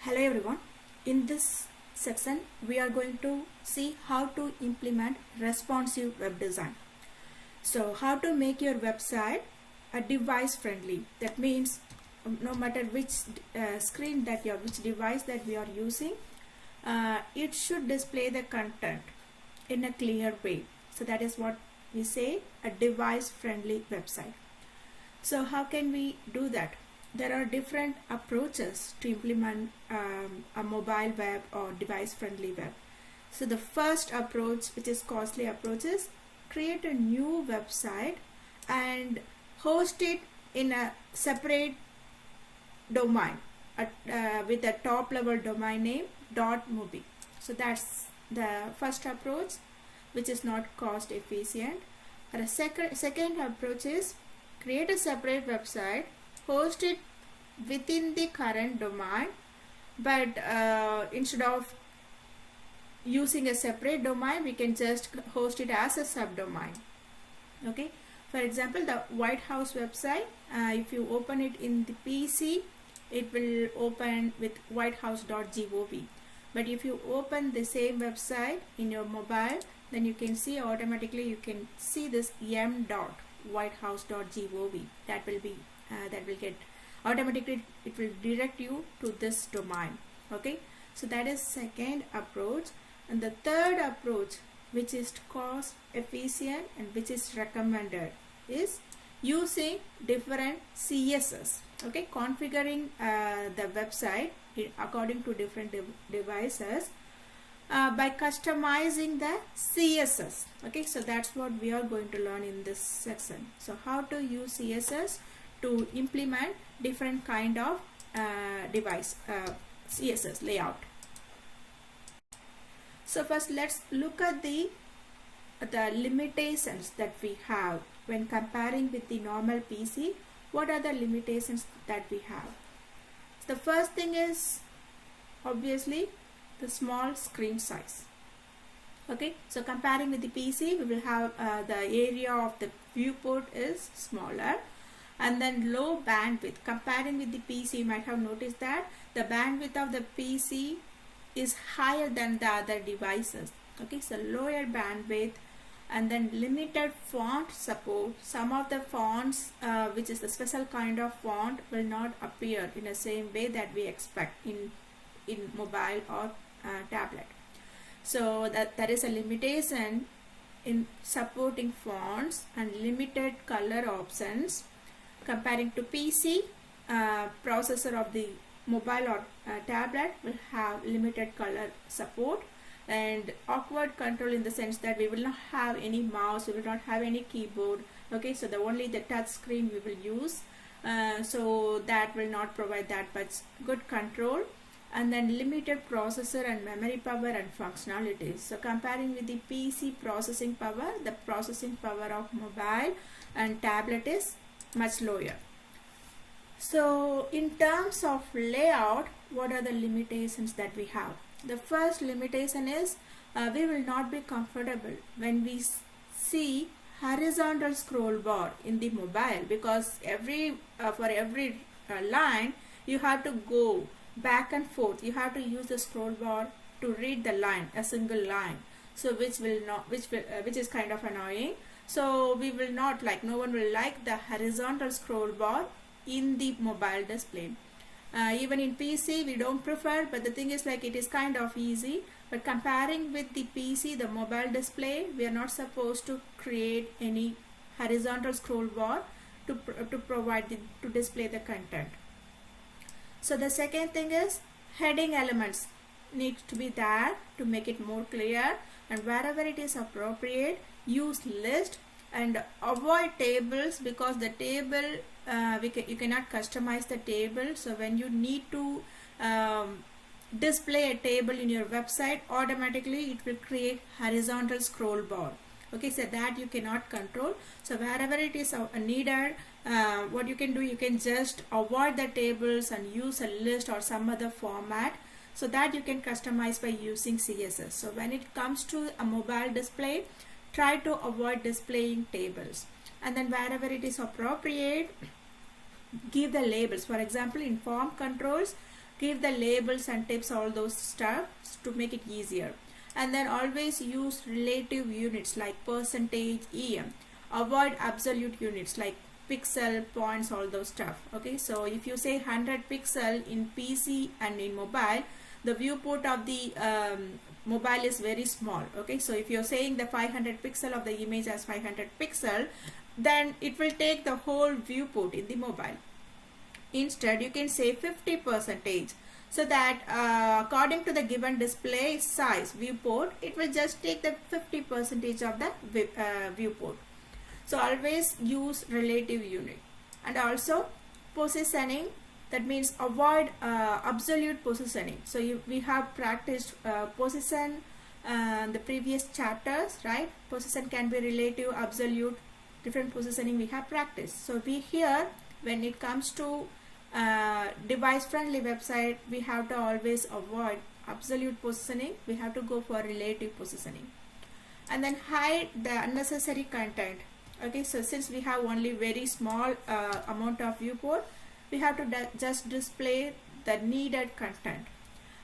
Hello everyone. In this section we are going to see how to implement responsive web design. So how to make your website a device friendly. That means no matter which which device that we are using, it should display the content in a clear way. So that is what we say, a device friendly website. So how can we do that? There are different approaches to implement a mobile web or device friendly web. So the first approach, which is costly approach, is create a new website and host it in a separate domain with a top level domain name .mobi. So that's the first approach, which is not cost efficient. And a second approach is create a separate website, host it within the current domain, but instead of using a separate domain, we can just host it as a subdomain. Okay, for example, the White House website, if you open it in the PC, it will open with whitehouse.gov. But if you open the same website in your mobile, then you can see automatically, you can see this m.whitehouse.gov. That will get automatically, it will direct you to this domain. Okay, so that is second approach. And the third approach, which is cost efficient and which is recommended, is using different CSS. Okay, configuring the website according to different devices by customizing the CSS. Okay, so that's what we are going to learn in this section. So how to use CSS to implement different kind of device CSS layout. So first let's look at the limitations that we have when comparing with the normal PC. What are the limitations that we have? The first thing is obviously the small screen size. Okay, so comparing with the PC, we will have the area of the viewport is smaller, and then low bandwidth. Comparing with the PC, you might have noticed that the bandwidth of the PC is higher than the other devices. Okay, so lower bandwidth, and then limited font support. Some of the fonts, which is a special kind of font, will not appear in the same way that we expect in mobile or tablet. So that is a limitation in supporting fonts and limited color options. Comparing to PC, processor of the mobile or tablet will have limited color support and awkward control, in the sense that we will not have any mouse, we will not have any keyboard. Okay, so only the touch screen we will use, so that will not provide that much good control. And then limited processor and memory power and functionalities. So comparing with the PC processing power, the processing power of mobile and tablet is much lower. So in terms of layout, what are the limitations that we have? The first limitation is we will not be comfortable when we see horizontal scroll bar in the mobile, because for every line you have to go back and forth. You have to use the scroll bar to read the line, a single line. So which is kind of annoying. So we will not like, no one will like the horizontal scroll bar in the mobile display. Even in PC we don't prefer, but the thing is like it is kind of easy. But comparing with the PC, the mobile display, we are not supposed to create any horizontal scroll bar to display the content. So the second thing is heading elements need to be there to make it more clear, and wherever it is appropriate, use list and avoid tables, because the table you cannot customize the table. So when you need to display a table in your website, automatically it will create horizontal scroll bar. Okay, so that you cannot control. So wherever it is needed, what you can do, you can just avoid the tables and use a list or some other format, so that you can customize by using CSS. So when it comes to a mobile display, try to avoid displaying tables, and then wherever it is appropriate, give the labels. For example, in form controls, give the labels and tips, all those stuff to make it easier. And then always use relative units like percentage, em. Avoid absolute units like pixel, points, all those stuff. Okay, so if you say 100 pixel in PC and in mobile, the viewport of the mobile is very small. Okay, so if you're saying the 500 pixel of the image as 500 pixel, then it will take the whole viewport in the mobile. Instead, you can say 50%, so that according to the given display size viewport, it will just take the 50% of the viewport. So always use relative unit. And also positioning, that means avoid absolute positioning. So we have practiced position the previous chapters, right? Position can be relative, absolute, different positioning we have practiced. So we here, when it comes to device friendly website, we have to always avoid absolute positioning. We have to go for relative positioning. And then hide the unnecessary content. Okay, so since we have only very small amount of viewport, we have to just display the needed content.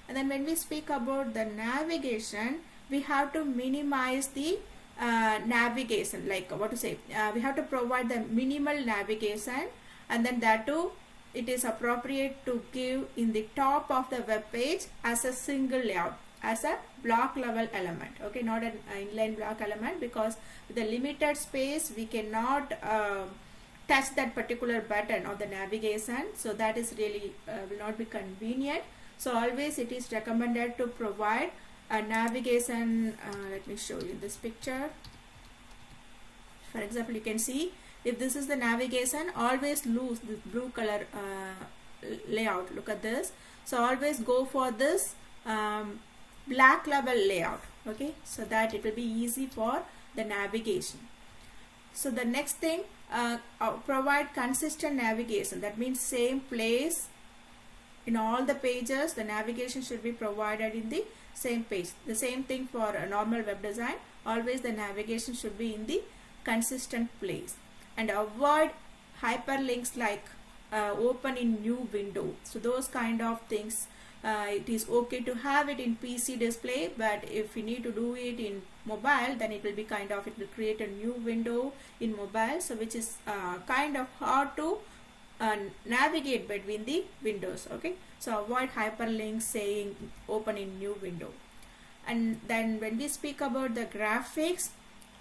And then when we speak about the navigation, we have to minimize the navigation, like what to say, we have to provide the minimal navigation, and then that too, it is appropriate to give in the top of the web page as a single layout, as a block level element. Okay, not an inline block element, because with the limited space we cannot touch that particular button of the navigation, so that is really will not be convenient. So always it is recommended to provide a navigation. Let me show you this picture. For example, you can see if this is the navigation, always lose this blue color layout. Look at this. So always go for this black level layout. Okay, so that it will be easy for the navigation. So the next thing, provide consistent navigation. That means same place in all the pages, the navigation should be provided in the same page. The same thing for a normal web design, always the navigation should be in the consistent place. And avoid hyperlinks like open in new window. So those kind of things, it is okay to have it in PC display, but if you need to do it in mobile, then it will be kind of, it will create a new window in mobile, so which is kind of hard to navigate between the windows. Okay, so avoid hyperlinks saying open in new window. And then when we speak about the graphics,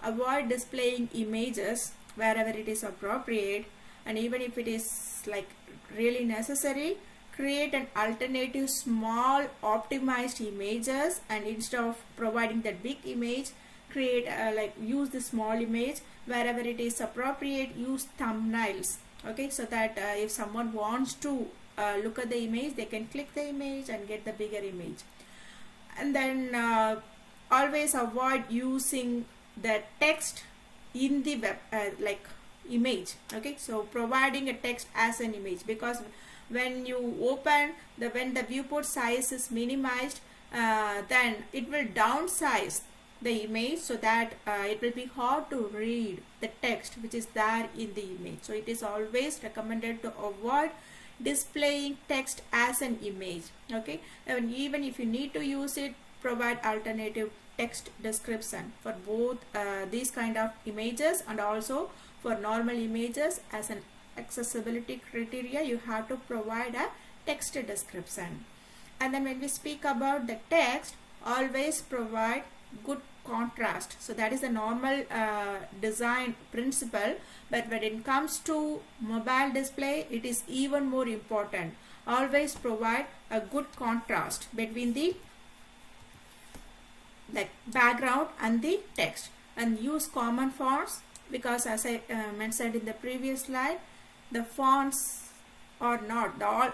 avoid displaying images wherever it is appropriate, and even if it is like really necessary, create an alternative small optimized images, and instead of providing that big image, create like use the small image. Wherever it is appropriate, use thumbnails. Okay, so that if someone wants to look at the image, they can click the image and get the bigger image. And then always avoid using the text in the web like image. Okay, so providing a text as an image, because when you open when the viewport size is minimized, then it will downsize the image, so that it will be hard to read the text which is there in the image. So it is always recommended to avoid displaying text as an image. Okay, and even if you need to use it, provide alternative text description for both these kind of images, and also for normal images. As an accessibility criteria, you have to provide a text description. And then when we speak about the text, always provide good contrast. So that is a normal design principle, but when it comes to mobile display, it is even more important. Always provide a good contrast between the background and the text, and use common fonts, because as I mentioned in the previous slide, the fonts are not all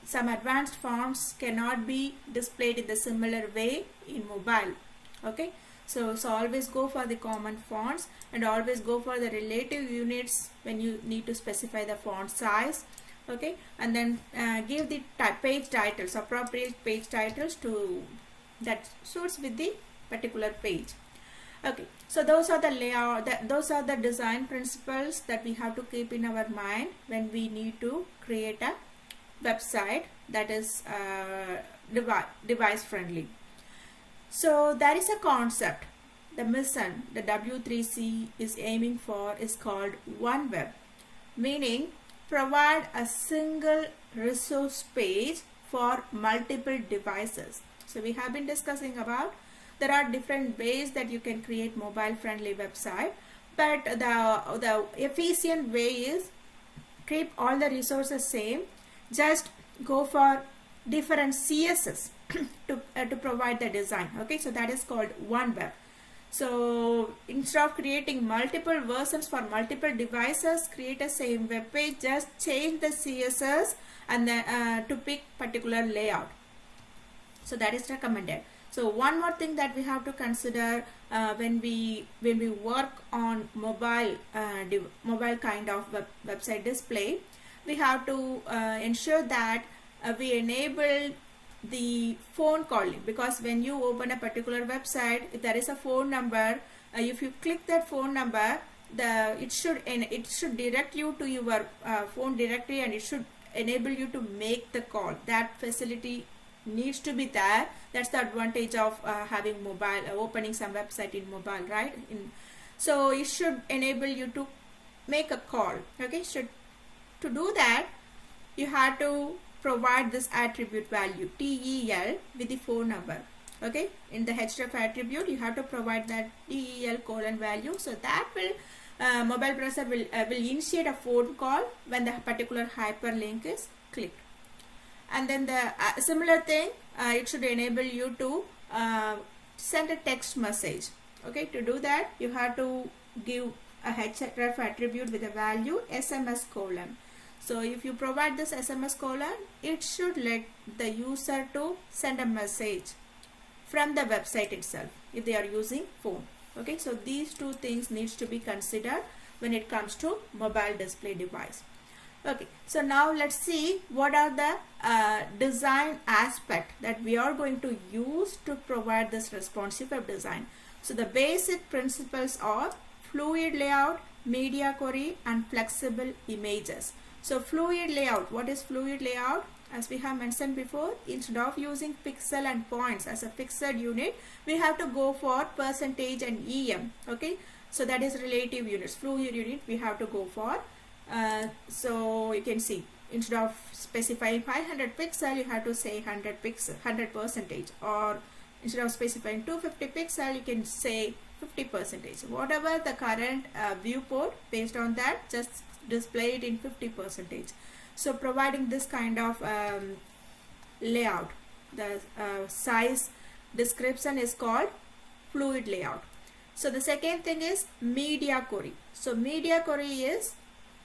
some advanced fonts cannot be displayed in the similar way in mobile. Okay, so always go for the common fonts, and always go for the relative units when you need to specify the font size. Okay, and then give the page titles, appropriate page titles to that suits with the particular page. Okay, so those are the layout, those are the design principles that we have to keep in our mind when we need to create a website that is device friendly. So there is a concept, the mission the W3C is aiming for is called OneWeb, meaning provide a single resource page for multiple devices. So we have been discussing about there are different ways that you can create mobile friendly website, but the efficient way is keep all the resources same, just go for different CSS to provide the design. Okay, so that is called OneWeb. So instead of creating multiple versions for multiple devices, create a same web page, just change the CSS and then to pick particular layout. So that is recommended. So one more thing that we have to consider when we work on mobile kind of website display, we have to ensure that we enable the phone calling, because when you open a particular website, if there is a phone number, if you click that phone number, it should direct you to your phone directory, and it should enable you to make the call. That facility needs to be there. That's the advantage of having mobile, opening some website in mobile, right? So it should enable you to make a call. Okay, so to do that, you have to provide this attribute value TEL with the phone number. Okay, in the href attribute you have to provide that TEL : value, so that will mobile browser will initiate a phone call when the particular hyperlink is clicked. And then the similar thing, it should enable you to send a text message. Okay, to do that you have to give a href attribute with a value SMS:. So if you provide this SMS:, it should let the user to send a message from the website itself if they are using phone. Okay, so these two things needs to be considered when it comes to mobile display device. Okay, so now let's see what are the design aspect that we are going to use to provide this responsive web design. So the basic principles are fluid layout, media query, and flexible images. So fluid layout, what is fluid layout? As we have mentioned before, instead of using pixel and points as a fixed unit, we have to go for percentage and EM. Okay, so that is relative units. Fluid unit we have to go for. So you can see, instead of specifying 500 pixel, you have to say 100%, or instead of specifying 250 pixel, you can say 50%. Whatever the current viewport, based on that, just display it in 50%. So providing this kind of layout, the size description is called fluid layout. So the second thing is media query. So media query is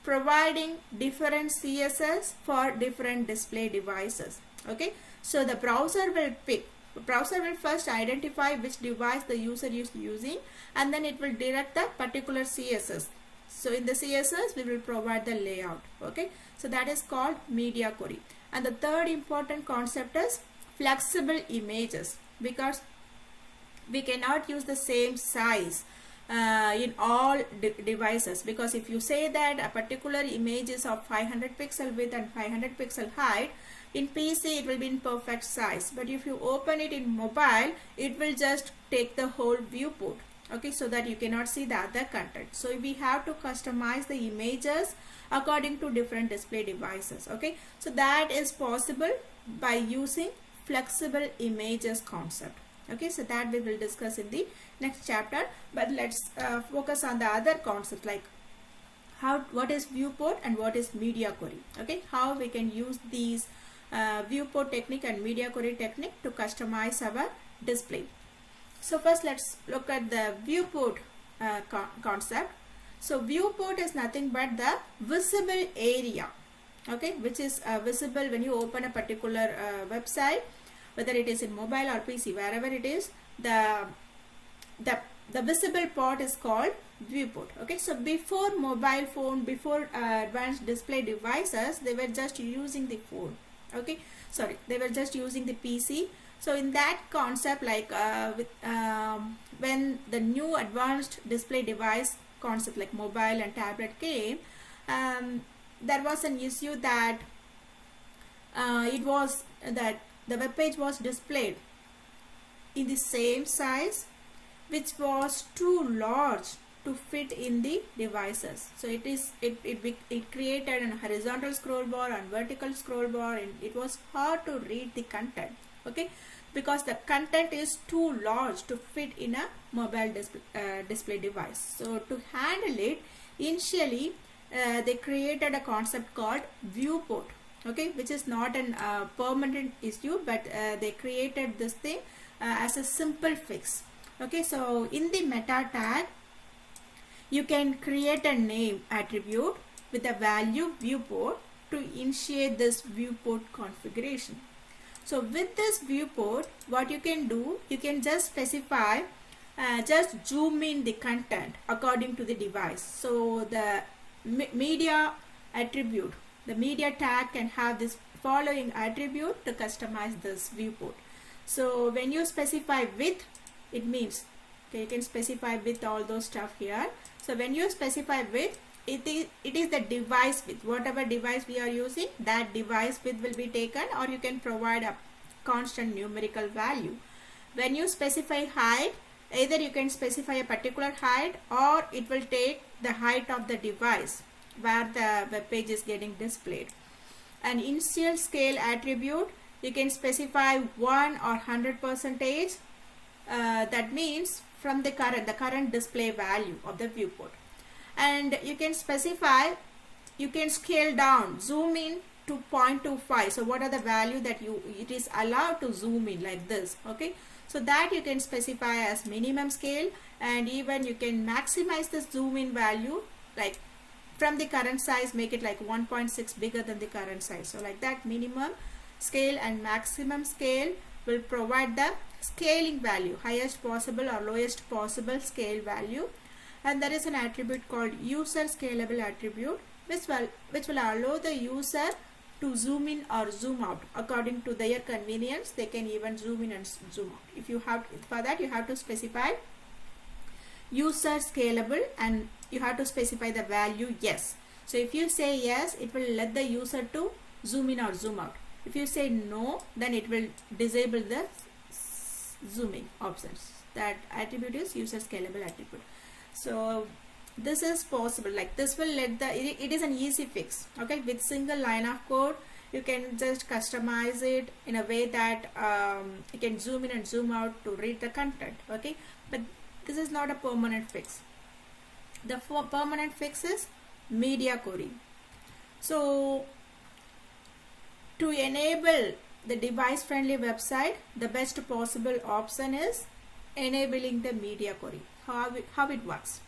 providing different CSS for different display devices. Okay, so the browser will first identify which device the user is using, and then it will direct the particular CSS. So in the CSS we will provide the layout. Okay, so that is called media query. And the third important concept is flexible images, because we cannot use the same size in all devices, because if you say that a particular image is of 500 pixel width and 500 pixel height, in PC it will be in perfect size, but if you open it in mobile, it will just take the whole viewport. Okay, so that you cannot see the other content. So we have to customize the images according to different display devices. Okay, so that is possible by using flexible images concept. Okay, so that we will discuss in the next chapter, but let's focus on the other concepts, like what is viewport and what is media query. Okay, how we can use these viewport technique and media query technique to customize our display. So first let's look at the viewport concept. So viewport is nothing but the visible area, okay, which is visible when you open a particular website, whether it is in mobile or PC, wherever it is, the visible part is called viewport. Okay, so before mobile phone, before advanced display devices, they were just using the phone. Okay, sorry, they were just using the PC. So in that concept, like when the new advanced display device concept like mobile and tablet came, there was an issue that it was that the web page was displayed in the same size, which was too large to fit in the devices. So it created a horizontal scroll bar and vertical scroll bar, and it was hard to read the content, okay, because the content is too large to fit in a mobile display device. So to handle it, initially they created a concept called viewport, okay, which is not a permanent issue, but they created this thing as a simple fix. Okay, so in the meta tag, you can create a name attribute with a value viewport to initiate this viewport configuration. So with this viewport, what you can do, you can just specify, just zoom in the content according to the device. So the media attribute, the media tag can have this following attribute to customize this viewport. So when you specify width, it means, okay, you can specify width, all those stuff here. So when you specify width, it is the device width, whatever device we are using, that device width will be taken, or you can provide a constant numerical value. When you specify height, either you can specify a particular height, or it will take the height of the device where the web page is getting displayed. An initial scale attribute, you can specify 1 or 100%. That means from the current display value of the viewport. And you can specify, you can scale down, zoom in to 0.25. So what are the value that it is allowed to zoom in, like this, okay. So that you can specify as minimum scale, and even you can maximize the zoom in value, like from the current size, make it like 1.6 bigger than the current size. So like that, minimum scale and maximum scale will provide the scaling value, highest possible or lowest possible scale value. And there is an attribute called user scalable attribute, which will allow the user to zoom in or zoom out according to their convenience. They can even zoom in and zoom out. If you have, for that you have to specify user scalable, and you have to specify the value yes. So if you say yes, it will let the user to zoom in or zoom out. If you say no, then it will disable the zooming options. That attribute is user scalable attribute. So this is possible, like this will let the, it is an easy fix, okay. With single line of code, you can just customize it in a way that you can zoom in and zoom out to read the content, okay. But this is not a permanent fix. The permanent fix is media query. So to enable the device friendly website, the best possible option is enabling the media query. How it works.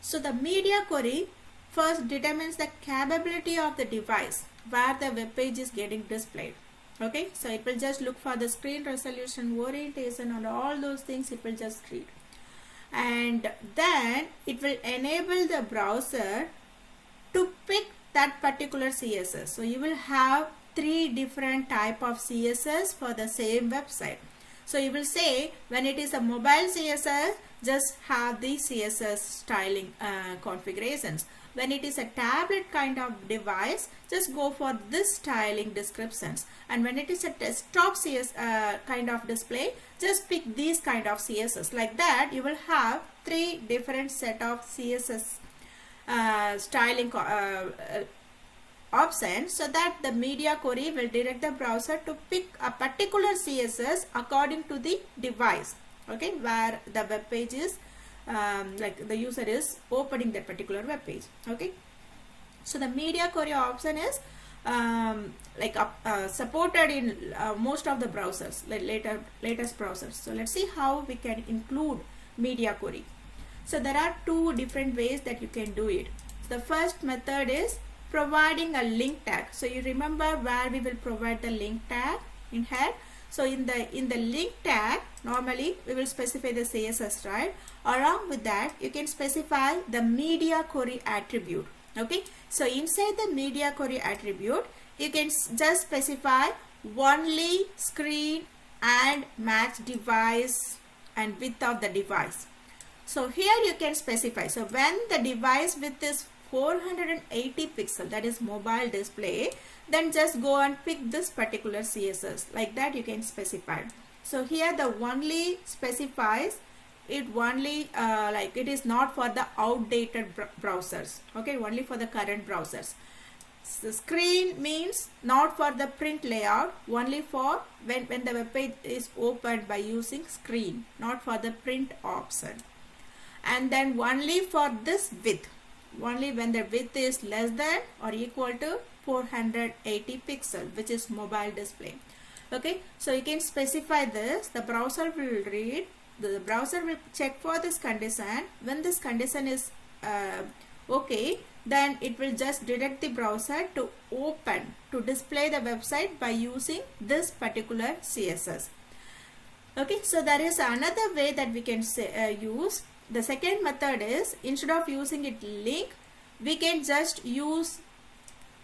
So the media query first determines the capability of the device where the web page is getting displayed, okay. So it will just look for the screen resolution, orientation, and all those things. It will just read, and then it will enable the browser to pick that particular CSS. So you will have 3 different type of CSS for the same website. So you will say, when it is a mobile CSS, just have the CSS styling configurations. When it is a tablet kind of device, just go for this styling descriptions. And when it is a desktop kind of display, just pick these kind of CSS. Like that, you will have 3 different set of CSS styling options, so that the media query will direct the browser to pick a particular CSS according to the device, okay, where the web page is, like the user is opening that particular web page, okay. So the media query option is supported in most of the browsers, like latest browsers. So let's see how we can include media query. So there are 2 different ways that you can do it. The first method is providing a link tag. So you remember where we will provide the link tag in here. So in the link tag, normally we will specify the CSS, right? Along with that, you can specify the media query attribute, okay. So inside the media query attribute, you can just specify only screen and match device and width of the device. So here you can specify, so when the device width is 480 pixel, that is mobile display, then just go and pick this particular CSS. Like that you can specify. So here the only specifies it only like it is not for the outdated browsers, okay, only for the current browsers. So screen means not for the print layout, only for when the web page is opened by using screen, not for the print option. And then only for this width, only when the width is less than or equal to 480 pixel, which is mobile display. Okay, so you can specify this. The browser will read, the browser will check for this condition. When this condition is okay, then it will just direct the browser to open, to display the website by using this particular CSS. Okay, so there is another way that we can say, use. The second method is, instead of using it link, we can just use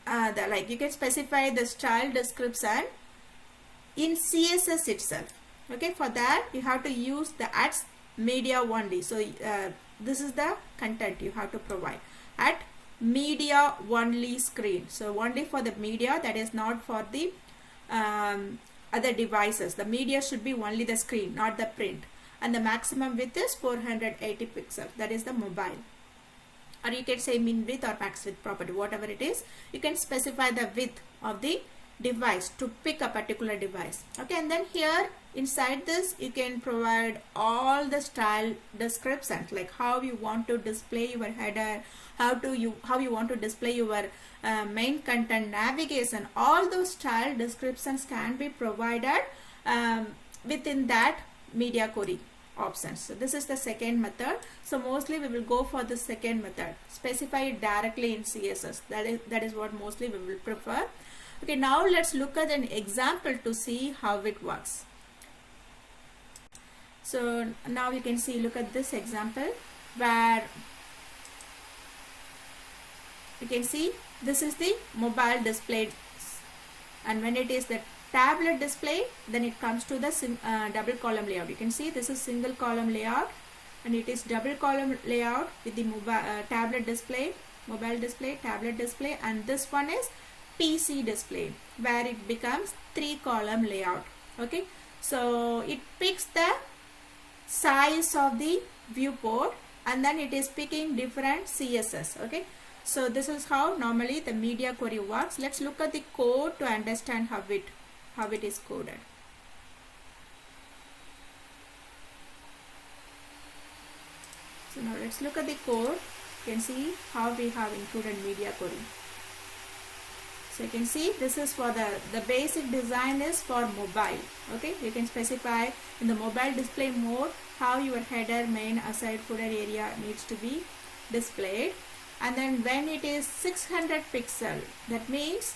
you can specify the style description in CSS itself. Okay, for that you have to use the @ media only. So this is the content you have to provide at media only screen. So only for the media, that is not for the other devices. The media should be only the screen, not the print. And the maximum width is 480 pixels. That is the mobile. Or you can say min width or max width property, whatever it is. You can specify the width of the device to pick a particular device. Okay, and then here inside this you can provide all the style descriptions, like how you want to display your header, how you want to display your main content, navigation. All those style descriptions can be provided within that media query options. So this is the second method. So mostly we will go for the second method, specify it directly in CSS. That is what mostly we will prefer. Okay, now let's look at an example to see how it works. So now you can see, look at this example where you can see this is the mobile display, and when it is the tablet display, then it comes to the double column layout. You can see this is single column layout, and it is double column layout with the tablet display, mobile display, tablet display, and this one is PC display, where it becomes 3-column layout. Okay, so it picks the size of the viewport, and then it is picking different CSS. Okay, so this is how normally the media query works. Let's look at the code to understand how it is coded. So now let's look at the code. You can see how we have included media query. So you can see this is for the basic design is for mobile. Okay, you can specify in the mobile display mode how your header, main, aside, footer area needs to be displayed. And then when it is 600 pixel, that means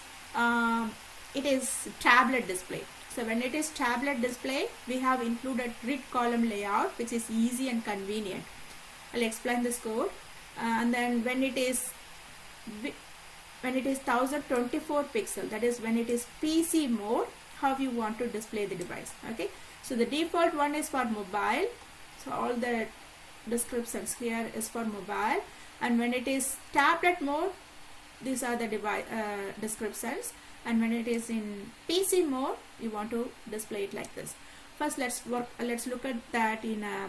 it is tablet display. So when it is tablet display, we have included grid column layout, which is easy and convenient. I'll explain this code. And then when it is 1024 pixel, that is when it is PC mode, how you want to display the device. Okay, so the default one is for mobile. So all the descriptions here is for mobile. And when it is tablet mode, these are the device descriptions. And when it is in PC mode, you want to display it like this. First, let's look at that in a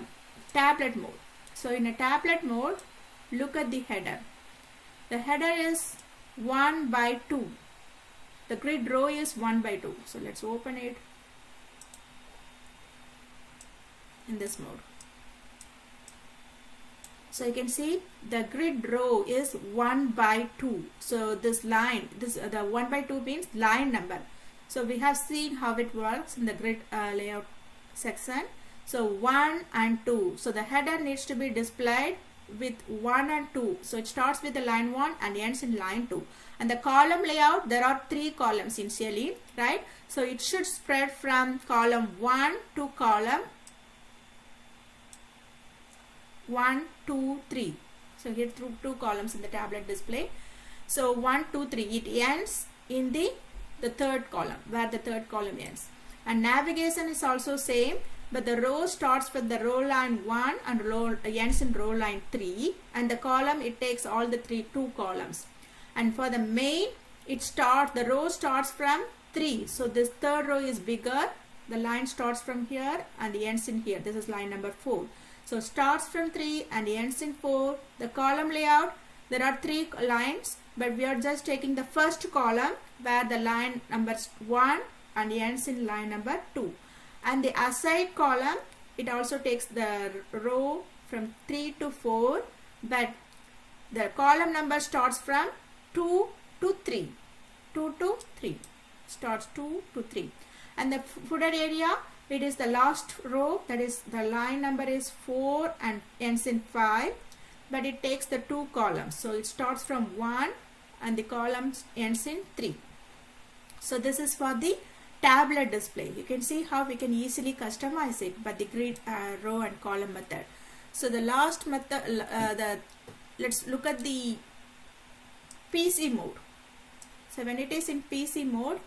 tablet mode. So in a tablet mode, look at the header. The header is 1/2. The grid row is 1/2. So let's open it in this mode. So you can see the grid row is 1/2. So this line, the 1/2 means line number. So we have seen how it works in the grid layout section. So 1 and 2. So the header needs to be displayed with 1 and 2. So it starts with the line 1 and ends in line 2. And the column layout, there are 3 columns initially, right? So it should spread from column 1 to column 1, 2, 3. So here through 2 columns in the tablet display. So 1, 2, 3. It ends in the third column, where the third column ends. And navigation is also same, but the row starts with the row line 1 and ends in row line 3. And the column, it takes all the 2 columns. And for the main, the row starts from 3. So this third row is bigger. The line starts from here and ends in here. This is line number 4. So starts from 3 and ends in 4. The column layout, there are 3 lines, but we are just taking the first column where the line number 1 and ends in line number 2. And the aside column, it also takes the row from 3 to 4, but the column number starts from 2 to 3. 2 to 3. Starts 2 to 3. And the footer area, it is the last row, that is the line number is 4 and ends in 5, but it takes the 2 columns. So it starts from 1 and the columns ends in 3. So this is for the tablet display. You can see how we can easily customize it by the grid, row and column method. So the last method, let's look at the PC mode. So when it is in PC mode,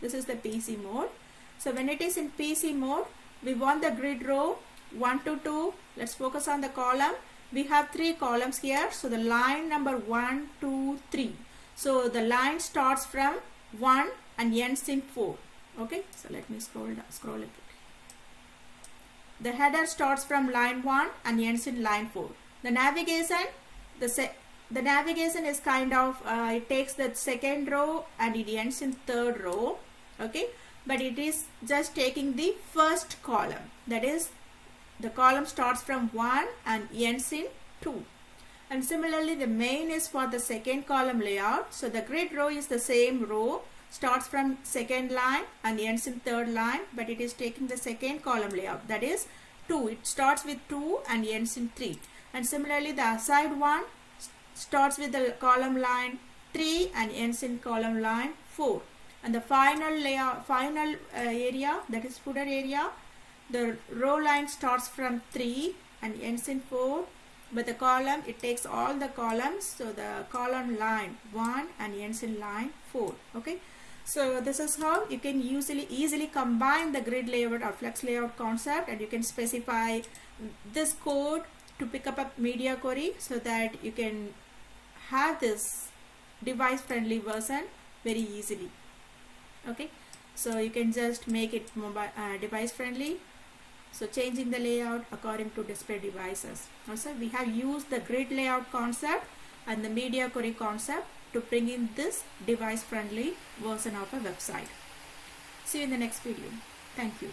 this is the PC mode. So when it is in PC mode, we want the grid row 1 to 2. Let's focus on the column. We have 3 columns here. So the line number 1, 2, 3. So the line starts from 1 and ends in 4. Okay. So let me scroll it. The header starts from line 1 and ends in line 4. The navigation, the navigation is kind of, it takes the second row and it ends in third row. Okay. But it is just taking the first column. That is, the column starts from 1 and ends in 2. And similarly, the main is for the second column layout. So the grid row is the same row, starts from second line and ends in third line, but it is taking the second column layout. That is 2. It starts with 2 and ends in 3. And similarly, the aside one starts with the column line 3 and ends in column line 4. And the final layout, area, that is footer area, the row line starts from 3 and ends in 4, but the column, it takes all the columns. So the column line 1 and ends in line 4. Okay. So this is how you can easily combine the grid layout or flex layout concept, and you can specify this code to pick up a media query so that you can have this device friendly version very easily. Okay, so you can just make it mobile, device friendly. So changing the layout according to display devices. Also, we have used the grid layout concept and the media query concept to bring in this device friendly version of a website. See you in the next video. Thank you.